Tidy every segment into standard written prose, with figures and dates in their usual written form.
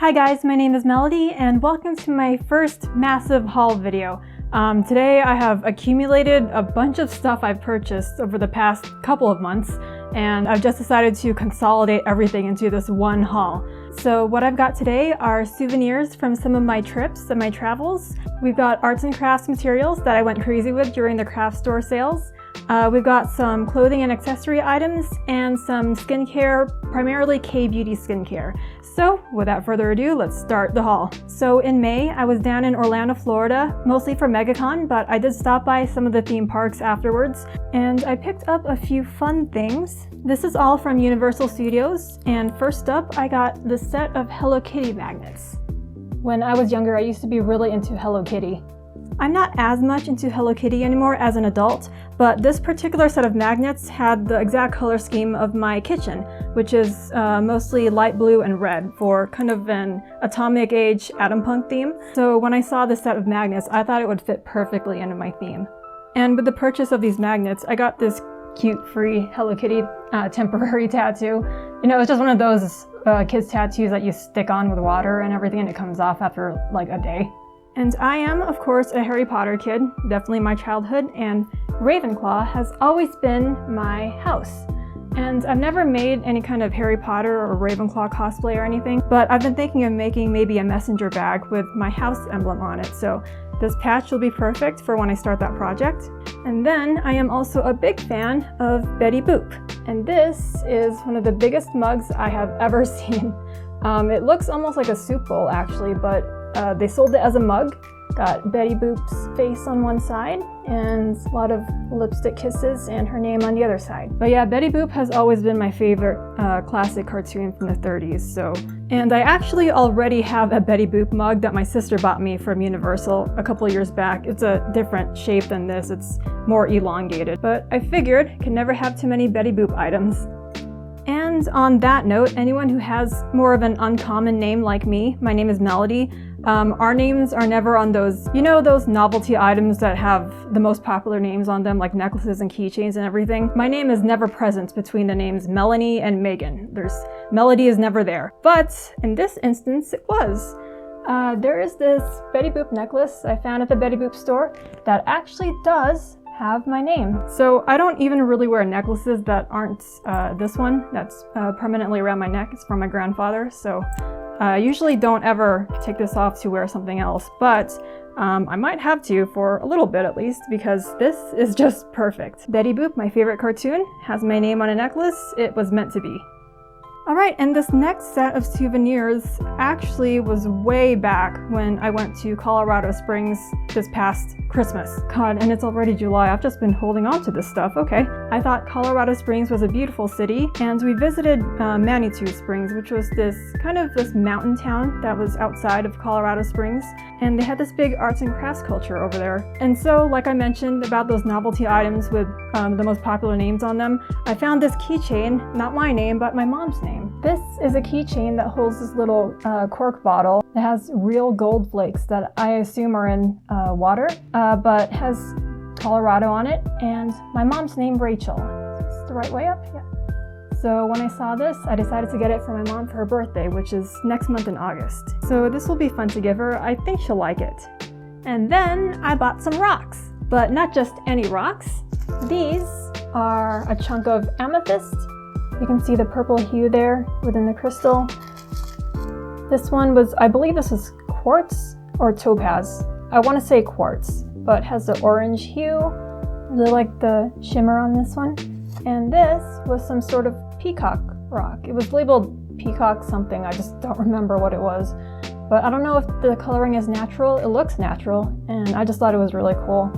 Hi guys, my name is Melody and welcome to my first massive haul video. Today I have accumulated a bunch of stuff I've purchased over the past couple of months, and I've just decided to consolidate everything into this one haul. So what I've got today are souvenirs from some of my trips and my travels. We've got arts and crafts materials that I went crazy with during the craft store sales. We've got some clothing and accessory items and some skincare, primarily K-beauty skincare. So without further ado, let's start the haul. So in May, I was down in Orlando, Florida, mostly for MegaCon, but I did stop by some of the theme parks afterwards, and I picked up a few fun things. This is all from Universal Studios, and first up, I got this set of Hello Kitty magnets. When I was younger, I used to be really into Hello Kitty. I'm not as much into Hello Kitty anymore as an adult, but this particular set of magnets had the exact color scheme of my kitchen, which is mostly light blue and red for kind of an atomic age atom punk theme. So when I saw this set of magnets, I thought it would fit perfectly into my theme. And with the purchase of these magnets, I got this cute free Hello Kitty temporary tattoo. You know, it's just one of those kids' tattoos that you stick on with water and everything, and it comes off after like a day. And I am, of course, a Harry Potter kid, definitely my childhood, and Ravenclaw has always been my house. And I've never made any kind of Harry Potter or Ravenclaw cosplay or anything, but I've been thinking of making maybe a messenger bag with my house emblem on it, so this patch will be perfect for when I start that project. And then I am also a big fan of Betty Boop, and this is one of the biggest mugs I have ever seen. It looks almost like a soup bowl actually, but they sold it as a mug. Got Betty Boop's face on one side and a lot of lipstick kisses and her name on the other side. But yeah, Betty Boop has always been my favorite classic cartoon from the 30s. And I actually already have a Betty Boop mug that my sister bought me from Universal a couple years back. It's a different shape than this, it's more elongated. But I figured I can never have too many Betty Boop items. And on that note, anyone who has more of an uncommon name like me, my name is Melody. Our names are never on those, you know, those novelty items that have the most popular names on them, like necklaces and keychains and everything. My name is never present between the names Melanie and Megan. Melody is never there. But in this instance, it was. There is this Betty Boop necklace I found at the Betty Boop store that actually does have my name. So I don't even really wear necklaces that aren't this one that's permanently around my neck. It's from my grandfather, so I usually don't ever take this off to wear something else, but I might have to for a little bit at least, because this is just perfect. Betty Boop, my favorite cartoon, has my name on a necklace. It was meant to be. Alright, and this next set of souvenirs actually was way back when I went to Colorado Springs this past Christmas. God, and it's already July. I've just been holding on to this stuff. Okay. I thought Colorado Springs was a beautiful city, and we visited Manitou Springs, which was this mountain town that was outside of Colorado Springs, and they had this big arts and crafts culture over there. And so, like I mentioned about those novelty items with the most popular names on them, I found this keychain, not my name, but my mom's name. This is a keychain that holds this little cork bottle. It has real gold flakes that I assume are in water, but has Colorado on it, and my mom's name Rachel. Is this the right way up? Yeah. So when I saw this, I decided to get it for my mom for her birthday, which is next month in August. So this will be fun to give her. I think she'll like it. And then I bought some rocks, but not just any rocks. These are a chunk of amethyst. You can see the purple hue there within the crystal. This one was, I believe this is quartz or topaz. I want to say quartz, but has the orange hue. Really like the shimmer on this one. And this was some sort of peacock rock. It was labeled peacock something, I just don't remember what it was. But I don't know if the coloring is natural. It looks natural, and I just thought it was really cool.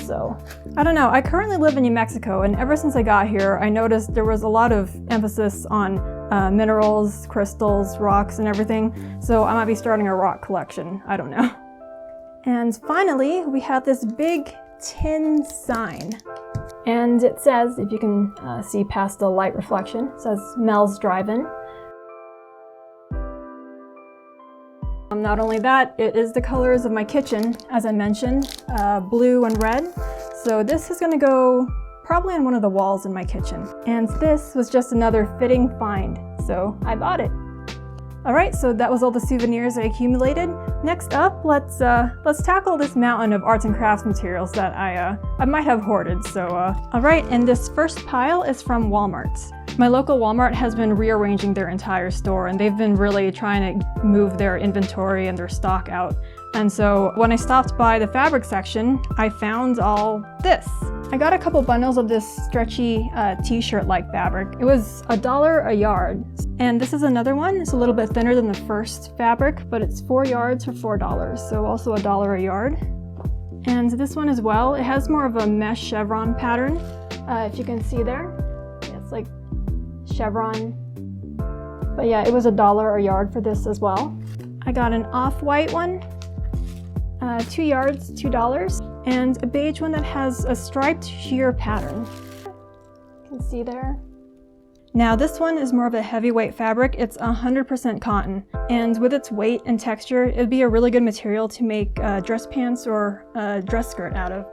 So, I don't know, I currently live in New Mexico, and ever since I got here, I noticed there was a lot of emphasis on minerals, crystals, rocks, and everything. So I might be starting a rock collection, I don't know. And finally, we have this big tin sign. And it says, if you can see past the light reflection, it says Mel's Drive-In. Not only that, it is the colors of my kitchen, as I mentioned, blue and red. So this is going to go probably on one of the walls in my kitchen. And this was just another fitting find, so I bought it. All right, so that was all the souvenirs I accumulated. Next up, let's tackle this mountain of arts and crafts materials that I might have hoarded. So, all right, and this first pile is from Walmart. My local Walmart has been rearranging their entire store, and they've been really trying to move their inventory and their stock out. And so when I stopped by the fabric section, I found all this. I got a couple bundles of this stretchy t-shirt-like fabric. It was $1 a yard. And this is another one. It's a little bit thinner than the first fabric, but it's 4 yards for $4, so also $1 a yard. And this one as well, it has more of a mesh chevron pattern, if you can see there. Yeah, it's like chevron. But yeah, it was $1 a yard for this as well. I got an off-white one, 2 yards, $2, and a beige one that has a striped sheer pattern. You can see there. Now this one is more of a heavyweight fabric. It's 100% cotton, and with its weight and texture, it'd be a really good material to make dress pants or a dress skirt out of.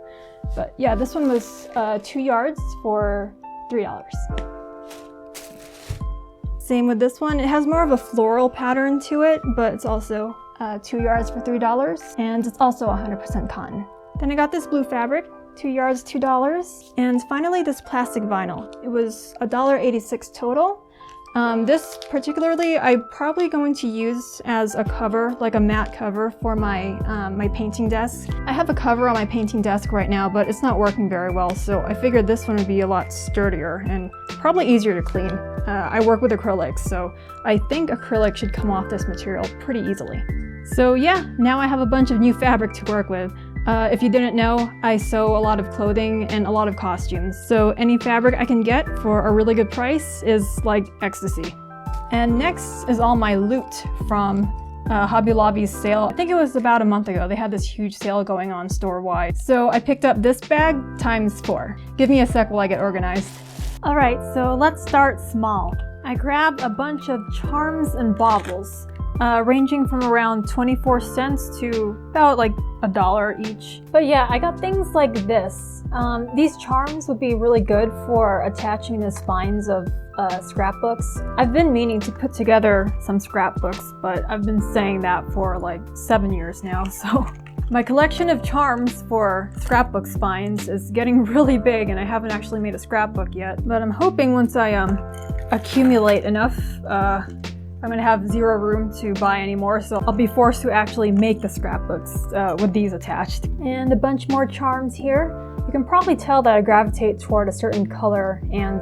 But yeah, this one was 2 yards for $3. Same with this one. It has more of a floral pattern to it, but it's also 2 yards for $3, and it's also 100% cotton. Then I got this blue fabric, 2 yards, $2. And finally this plastic vinyl. It was $1.86 total. This particularly I'm probably going to use as a cover, like a matte cover for my my painting desk. I have a cover on my painting desk right now, but it's not working very well, so I figured this one would be a lot sturdier and probably easier to clean. I work with acrylics, so I think acrylic should come off this material pretty easily. So yeah, now I have a bunch of new fabric to work with. If you didn't know, I sew a lot of clothing and a lot of costumes, so any fabric I can get for a really good price is like ecstasy. And next is all my loot from Hobby Lobby's sale. I think it was about a month ago. They had this huge sale going on store-wide. So I picked up this bag times 4. Give me a sec while I get organized. All right, so let's start small. I grabbed a bunch of charms and baubles. Ranging from around 24 cents to about like $1 each. But yeah, I got things like this. These charms would be really good for attaching the spines of scrapbooks. I've been meaning to put together some scrapbooks, but I've been saying that for like 7 years now, so. My collection of charms for scrapbook spines is getting really big, and I haven't actually made a scrapbook yet. But I'm hoping once I accumulate enough, I'm gonna have zero room to buy anymore, so I'll be forced to actually make the scrapbooks with these attached. And a bunch more charms here. You can probably tell that I gravitate toward a certain color and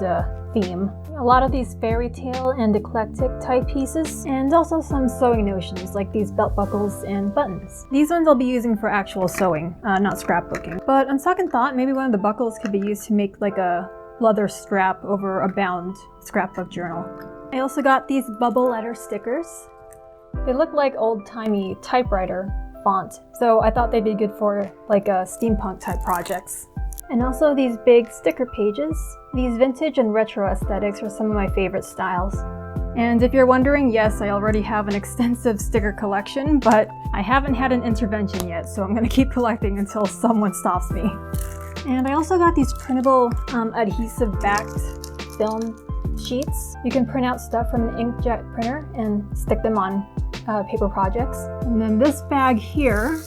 theme. A lot of these fairy tale and eclectic type pieces, and also some sewing notions like these belt buckles and buttons. These ones I'll be using for actual sewing, not scrapbooking. But on second thought, maybe one of the buckles could be used to make like a leather strap over a bound scrapbook journal. I also got these bubble letter stickers. They look like old-timey typewriter font, so I thought they'd be good for like steampunk type projects. And also these big sticker pages. These vintage and retro aesthetics are some of my favorite styles. And if you're wondering, yes, I already have an extensive sticker collection, but I haven't had an intervention yet, so I'm gonna keep collecting until someone stops me. And I also got these printable adhesive-backed film sheets. You can print out stuff from an inkjet printer and stick them on paper projects. And then this bag here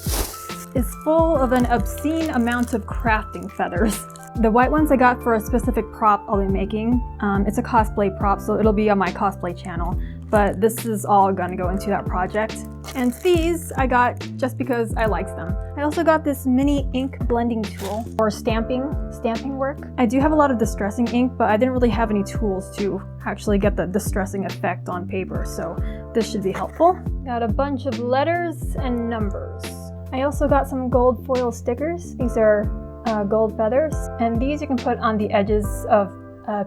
is full of an obscene amount of crafting feathers. The white ones I got for a specific prop I'll be making. It's a cosplay prop, so it'll be on my cosplay channel. But this is all gonna go into that project. And these I got just because I liked them. I also got this mini ink blending tool for stamping work. I do have a lot of distressing ink, but I didn't really have any tools to actually get the distressing effect on paper, so this should be helpful. Got a bunch of letters and numbers. I also got some gold foil stickers. These are gold feathers, and these you can put on the edges of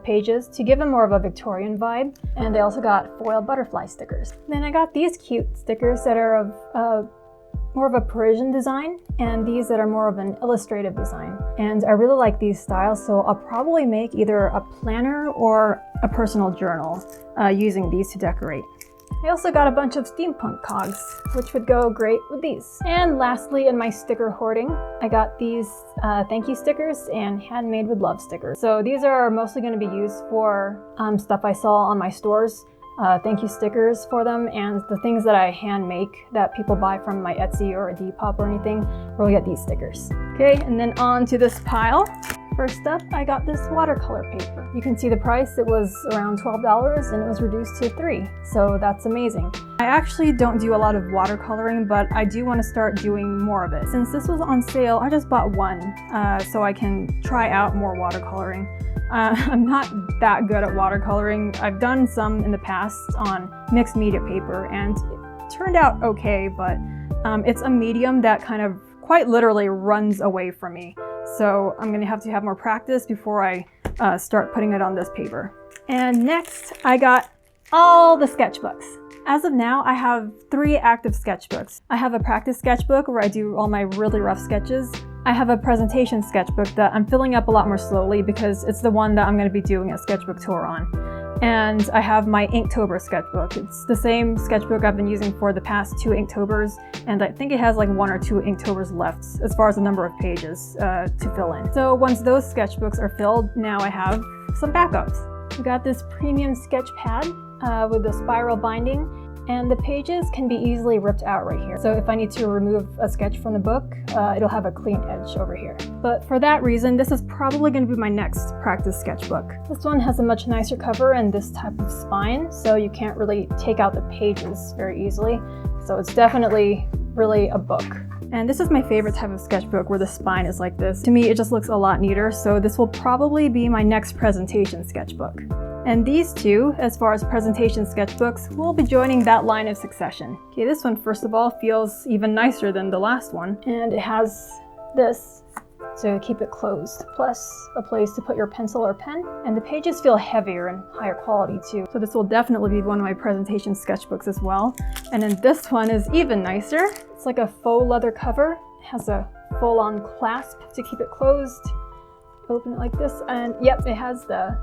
pages to give them more of a Victorian vibe. And I also got foil butterfly stickers. Then I got these cute stickers that are of more of a Parisian design, and these that are more of an illustrative design. And I really like these styles, so I'll probably make either a planner or a personal journal using these to decorate. I also got a bunch of steampunk cogs, which would go great with these. And lastly, in my sticker hoarding, I got these thank you stickers and handmade with love stickers. So these are mostly going to be used for stuff I saw on my stores. thank you stickers for them, and the things that I hand make that people buy from my Etsy or a Depop or anything, we'll get these stickers. Okay, and then on to this pile. First up, I got this watercolor paper. You can see the price, it was around $12 and it was reduced to $3, so that's amazing. I actually don't do a lot of watercoloring, but I do want to start doing more of it. Since this was on sale, I just bought one so I can try out more watercoloring. I'm not that good at watercoloring. I've done some in the past on mixed media paper and it turned out okay, but it's a medium that kind of quite literally runs away from me. So I'm gonna have to have more practice before I start putting it on this paper. And next, I got all the sketchbooks. As of now, I have 3 active sketchbooks. I have a practice sketchbook where I do all my really rough sketches. I have a presentation sketchbook that I'm filling up a lot more slowly because it's the one that I'm gonna be doing a sketchbook tour on. And I have my Inktober sketchbook. It's the same sketchbook I've been using for the past 2 Inktobers, and I think it has like 1 or 2 Inktobers left as far as the number of pages to fill in. So once those sketchbooks are filled, now I have some backups. We got this premium sketch pad with a spiral binding, and the pages can be easily ripped out right here. So if I need to remove a sketch from the book, it'll have a clean edge over here. But for that reason, this is probably going to be my next practice sketchbook. This one has a much nicer cover and this type of spine, so you can't really take out the pages very easily. So it's definitely really a book. And this is my favorite type of sketchbook where the spine is like this. To me, it just looks a lot neater, so this will probably be my next presentation sketchbook. And these two, as far as presentation sketchbooks, will be joining that line of succession. Okay, this one, first of all, feels even nicer than the last one. And it has this to keep it closed, plus a place to put your pencil or pen. And the pages feel heavier and higher quality too. So this will definitely be one of my presentation sketchbooks as well. And then this one is even nicer. It's like a faux leather cover. It has a full-on clasp to keep it closed. Open it like this, and yep, it has the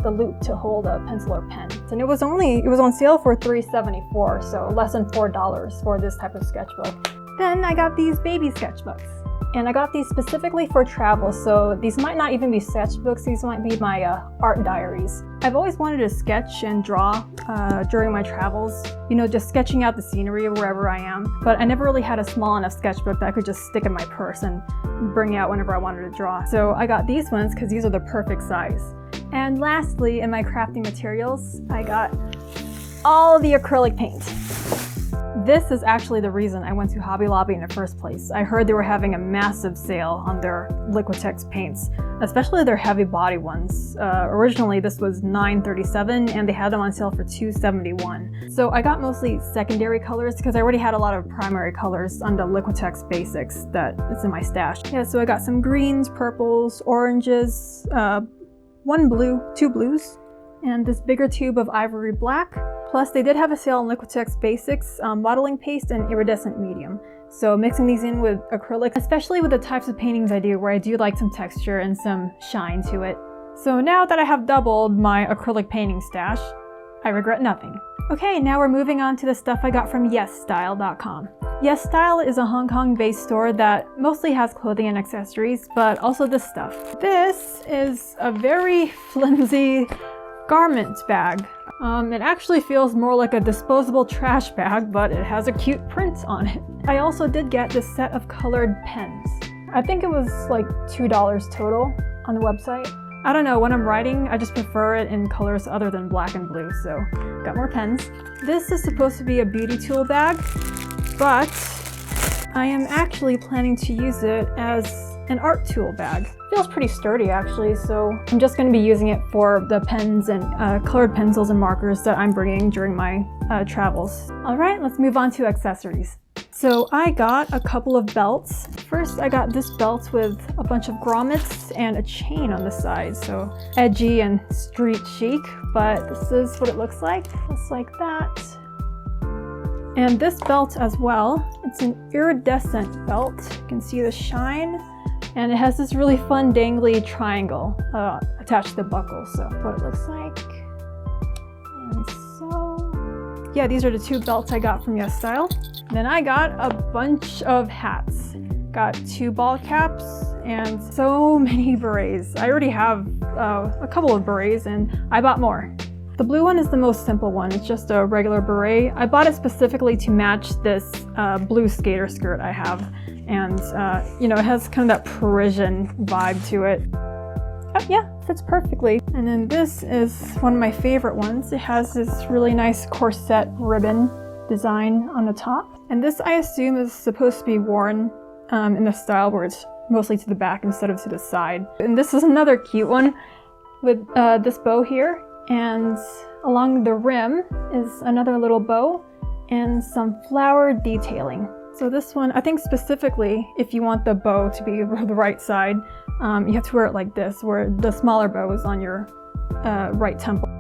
loop to hold a pencil or pen. And it was on sale for $3.74, so less than $4 for this type of sketchbook. Then I got these baby sketchbooks. And I got these specifically for travel, so these might not even be sketchbooks, these might be my art diaries. I've always wanted to sketch and draw during my travels, you know, just sketching out the scenery wherever I am. But I never really had a small enough sketchbook that I could just stick in my purse and bring out whenever I wanted to draw. So I got these ones because these are the perfect size. And lastly, in my crafting materials, I got all the acrylic paint. This is actually the reason I went to Hobby Lobby in the first place. I heard they were having a massive sale on their Liquitex paints, especially their heavy body ones. Originally this was $9.37 and they had them on sale for $2.71. So I got mostly secondary colors because I already had a lot of primary colors on the Liquitex basics that is in my stash. Yeah, so I got some greens, purples, oranges, 1 blue, 2 blues, and this bigger tube of ivory black. Plus, they did have a sale on Liquitex Basics, modeling paste, and iridescent medium. So mixing these in with acrylic, especially with the types of paintings I do where I do like some texture and some shine to it. So now that I have doubled my acrylic painting stash, I regret nothing. Okay, now we're moving on to the stuff I got from YesStyle.com. YesStyle is a Hong Kong-based store that mostly has clothing and accessories, but also this stuff. This is a very flimsy garment bag. It actually feels more like a disposable trash bag, but it has a cute print on it. I also did get this set of colored pens. I think it was like $2 total on the website. I don't know, when I'm writing, I just prefer it in colors other than black and blue, so got more pens. This is supposed to be a beauty tool bag, but I am actually planning to use it as an art tool bag. Feels pretty sturdy actually, so I'm just going to be using it for the pens and colored pencils and markers that I'm bringing during my travels. Alright, let's move on to accessories. So I got a couple of belts. First I got this belt with a bunch of grommets and a chain on the side, so edgy and street chic, but this is what it looks like. Just like that. And this belt as well, it's an iridescent belt. You can see the shine. And it has this really fun dangly triangle attached to the buckle, so what it looks like. And so, yeah, these are the 2 belts I got from YesStyle. Then I got a bunch of hats. Got 2 ball caps and so many berets. I already have a couple of berets and I bought more. The blue one is the most simple one. It's just a regular beret. I bought it specifically to match this blue skater skirt I have. And, you know, it has kind of that Parisian vibe to it. Oh, yeah, fits perfectly. And then this is one of my favorite ones. It has this really nice corset ribbon design on the top. And this, I assume, is supposed to be worn in the style where it's mostly to the back instead of to the side. And this is another cute one with this bow here. And along the rim is another little bow and some flower detailing. So this one, I think specifically, if you want the bow to be the right side, you have to wear it like this, where the smaller bow is on your right temple.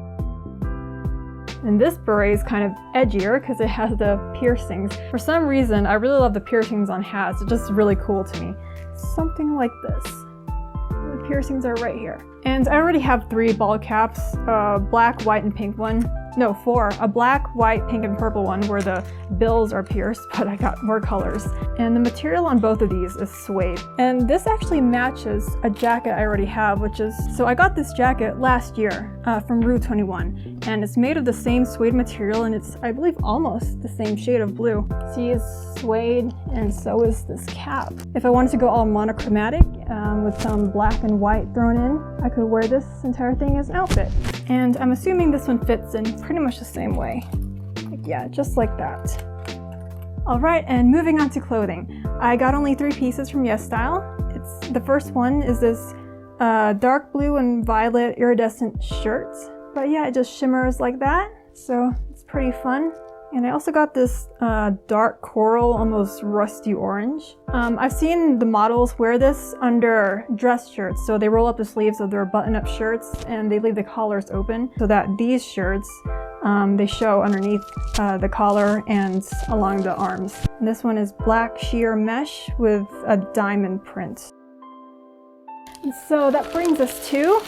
And this beret is kind of edgier because it has the piercings. For some reason, I really love the piercings on hats. It's just really cool to me. Something like this. The piercings are right here. And I already have 3 ball caps, black, white, and pink one. No, 4. A black, white, pink, and purple one where the bills are pierced, but I got more colors. And the material on both of these is suede. And this actually matches a jacket I already have, which is... So I got this jacket last year from Rue 21, and it's made of the same suede material, and it's, I believe, almost the same shade of blue. See, it's suede, and so is this cap. If I wanted to go all monochromatic with some black and white thrown in, I could wear this entire thing as an outfit. And I'm assuming this one fits in pretty much the same way. Like, yeah, just like that. All right, and moving on to clothing. I got only 3 pieces from YesStyle. The first one is this dark blue and violet iridescent shirt. But yeah, it just shimmers like that, so it's pretty fun. And I also got this dark coral, almost rusty orange. I've seen the models wear this under dress shirts, so they roll up the sleeves of their button-up shirts and they leave the collars open so that these shirts, they show underneath the collar and along the arms. And this one is black sheer mesh with a diamond print. And so that brings us to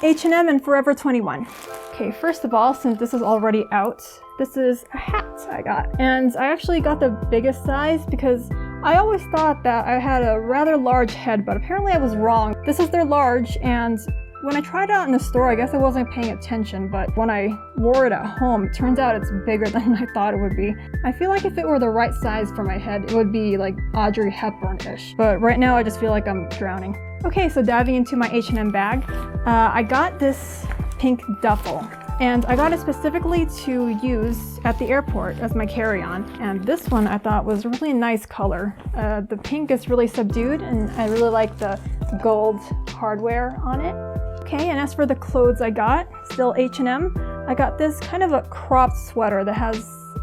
H&M and Forever 21. Okay, first of all, since this is already out, this is a hat I got. And I actually got the biggest size because I always thought that I had a rather large head, but apparently I was wrong. This is their large, and when I tried it out in the store, I guess I wasn't paying attention, but when I wore it at home, it turns out it's bigger than I thought it would be. I feel like if it were the right size for my head, it would be like Audrey Hepburn-ish. But right now I just feel like I'm drowning. Okay, so diving into my H&M bag, I got this pink duffel. And I got it specifically to use at the airport as my carry-on. And this one I thought was a really nice color. The pink is really subdued, and I really like the gold hardware on it. Okay, and as for the clothes I got, still H&M, I got this kind of a cropped sweater that has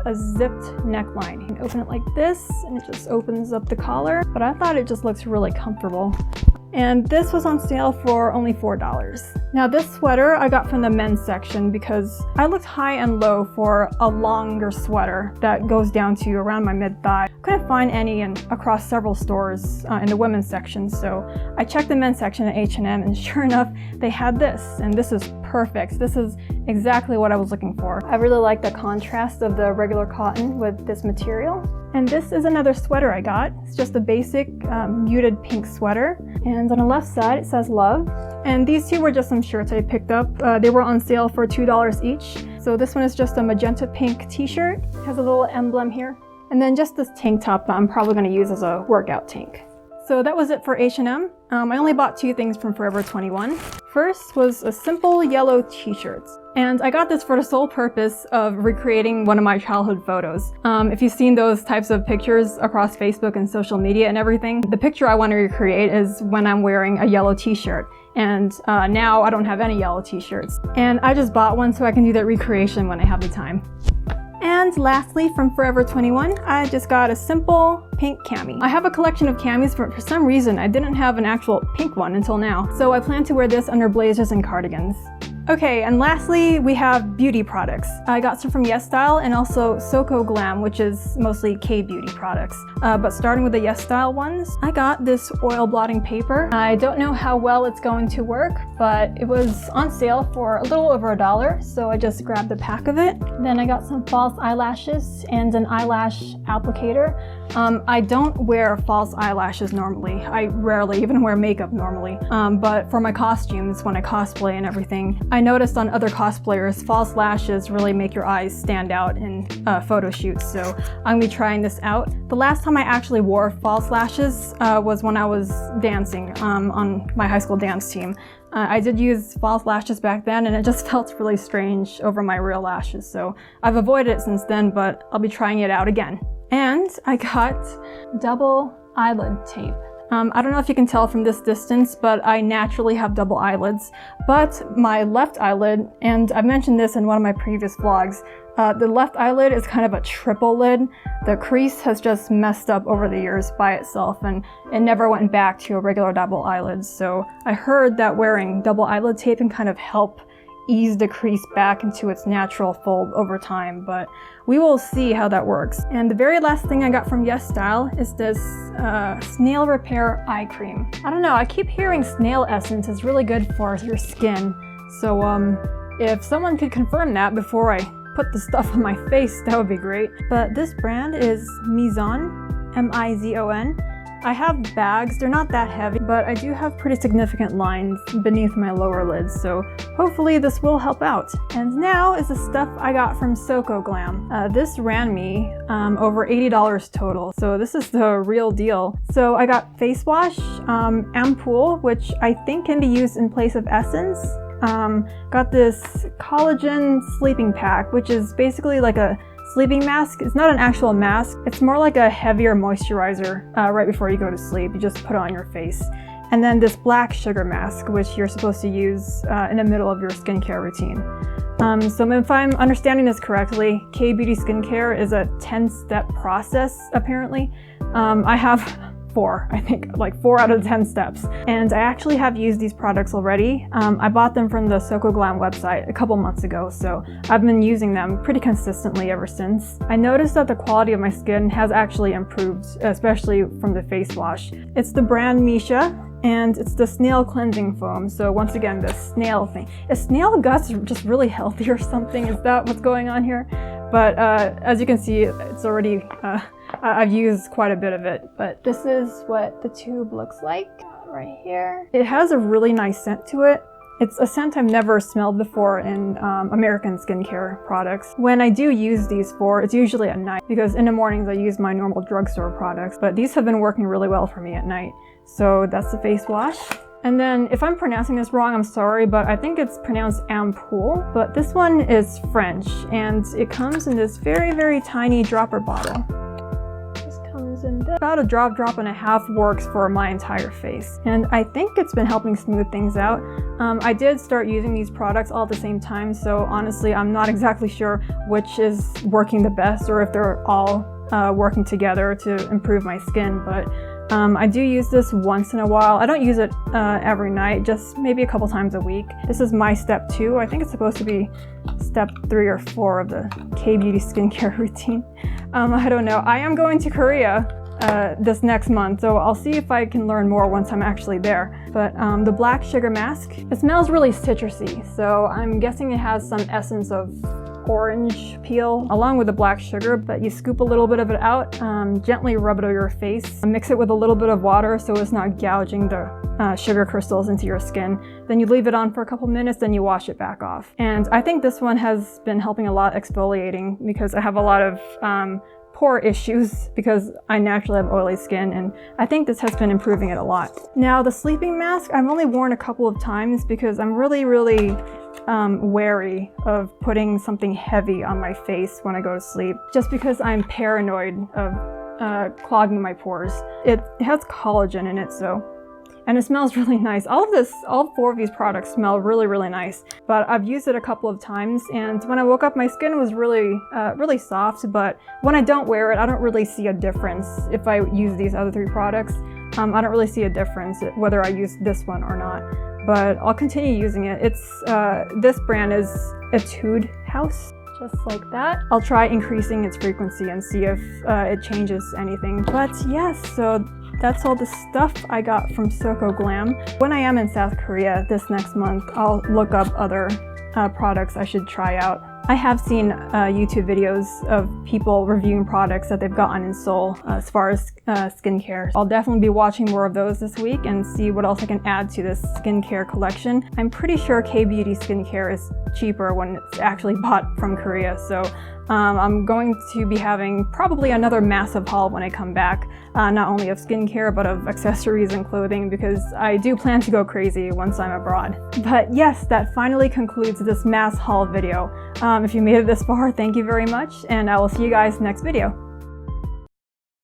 a zipped neckline. You can open it like this, and it just opens up the collar, but I thought it just looks really comfortable. And this was on sale for only $4. Now this sweater I got from the men's section because I looked high and low for a longer sweater that goes down to around my mid-thigh. Couldn't find any across several stores in the women's section, so I checked the men's section at H&M, and sure enough, they had this, and this is perfect. This is exactly what I was looking for. I really like the contrast of the regular cotton with this material. And this is another sweater I got. It's just a basic muted pink sweater. And on the left side, it says love. And these two were just some shirts I picked up. They were on sale for $2 each. So this one is just a magenta pink t-shirt. It has a little emblem here. And then just this tank top that I'm probably gonna use as a workout tank. So that was it for H&M. I only bought 2 things from Forever 21. First was a simple yellow t-shirt. And I got this for the sole purpose of recreating one of my childhood photos. If you've seen those types of pictures across Facebook and social media and everything, the picture I want to recreate is when I'm wearing a yellow t-shirt. And now I don't have any yellow t-shirts. And I just bought one so I can do that recreation when I have the time. And lastly, from Forever 21, I just got a simple pink cami. I have a collection of camis, but for some reason I didn't have an actual pink one until now. So I plan to wear this under blazers and cardigans. Okay, and lastly, we have beauty products. I got some from YesStyle and also Soko Glam, which is mostly K-beauty products. But starting with the YesStyle ones, I got this oil blotting paper. I don't know how well it's going to work, but it was on sale for a little over $1, so I just grabbed a pack of it. Then I got some false eyelashes and an eyelash applicator. I don't wear false eyelashes normally. I rarely even wear makeup normally. But for my costumes, when I cosplay and everything, I noticed on other cosplayers, false lashes really make your eyes stand out in photo shoots, so I'm gonna be trying this out. The last time I actually wore false lashes was when I was dancing on my high school dance team. I did use false lashes back then, and it just felt really strange over my real lashes, so I've avoided it since then, but I'll be trying it out again. And I got double eyelid tape. I don't know if you can tell from this distance, but I naturally have double eyelids. But my left eyelid, and I mentioned this in one of my previous vlogs, the left eyelid is kind of a triple lid. The crease has just messed up over the years by itself, and it never went back to a regular double eyelid. So I heard that wearing double eyelid tape can kind of help ease the crease back into its natural fold over time, but we will see how that works. And the very last thing I got from Yes Style is this snail repair eye cream. I don't know, I keep hearing snail essence is really good for your skin, so if someone could confirm that before I put the stuff on my face, that would be great. But this brand is Mizon, M-I-Z-O-N. I have bags, they're not that heavy, but I do have pretty significant lines beneath my lower lids, so hopefully this will help out. And now is the stuff I got from Soko Glam. This ran me over $80 total, so this is the real deal. So I got face wash, ampoule, which I think can be used in place of essence. Got this collagen sleeping pack, which is basically like a sleeping mask. It's not an actual mask. It's more like a heavier moisturizer right before you go to sleep. You just put it on your face. And then this black sugar mask, which you're supposed to use in the middle of your skincare routine. So if I'm understanding this correctly, K-Beauty skincare is a 10-step process, apparently. I have 4, I think, like 4 out of 10 steps. And I actually have used these products already. I bought them from the Soko Glam website a couple months ago, so I've been using them pretty consistently ever since. I noticed that the quality of my skin has actually improved, especially from the face wash. It's the brand Misha, and it's the snail cleansing foam. So once again, the snail thing. Is snail guts just really healthy or something? Is that what's going on here? But as you can see, it's already, I've used quite a bit of it, but this is what the tube looks like right here. It has a really nice scent to it. It's a scent I've never smelled before in American skincare products. When I do use these it's usually at night, because in the mornings I use my normal drugstore products, but these have been working really well for me at night. So that's the face wash. And then, if I'm pronouncing this wrong, I'm sorry, but I think it's pronounced ampoule. But this one is French, and it comes in this very, very tiny dropper bottle. This comes in this. About a drop and a half works for my entire face. And I think it's been helping smooth things out. I did start using these products all at the same time, so honestly, I'm not exactly sure which is working the best or if they're all working together to improve my skin, but I do use this once in a while. I don't use it every night, just maybe a couple times a week. This is my step 2. I think it's supposed to be step 3 or 4 of the K-Beauty skincare routine. I don't know. I am going to Korea this next month, so I'll see if I can learn more once I'm actually there. But the black sugar mask, it smells really citrusy, so I'm guessing it has some essence of orange peel along with the black sugar, but you scoop a little bit of it out, gently rub it on your face, mix it with a little bit of water so it's not gouging the sugar crystals into your skin. Then you leave it on for a couple minutes, then you wash it back off. And I think this one has been helping a lot exfoliating because I have a lot of pore issues because I naturally have oily skin, and I think this has been improving it a lot. Now the sleeping mask, I've only worn a couple of times because I'm really wary of putting something heavy on my face when I go to sleep, just because I'm paranoid of clogging my pores. It has collagen in it, and it smells really nice. All 4 of these products smell really, really nice, but I've used it a couple of times, and when I woke up, my skin was really soft, but when I don't wear it, I don't really see a difference. If I use these other 3 products, I don't really see a difference whether I use this one or not. But I'll continue using it. This brand is Etude House, just like that. I'll try increasing its frequency and see if it changes anything. But yes, so that's all the stuff I got from Soko Glam. When I am in South Korea this next month, I'll look up other products I should try out I have seen YouTube videos of people reviewing products that they've gotten in Seoul as far as skincare. I'll definitely be watching more of those this week and see what else I can add to this skincare collection. I'm pretty sure K-beauty skincare is cheaper when it's actually bought from Korea, so I'm going to be having probably another massive haul when I come back, not only of skincare but of accessories and clothing, because I do plan to go crazy once I'm abroad. But yes, that finally concludes this mass haul video. If you made it this far, thank you very much, and I will see you guys next video.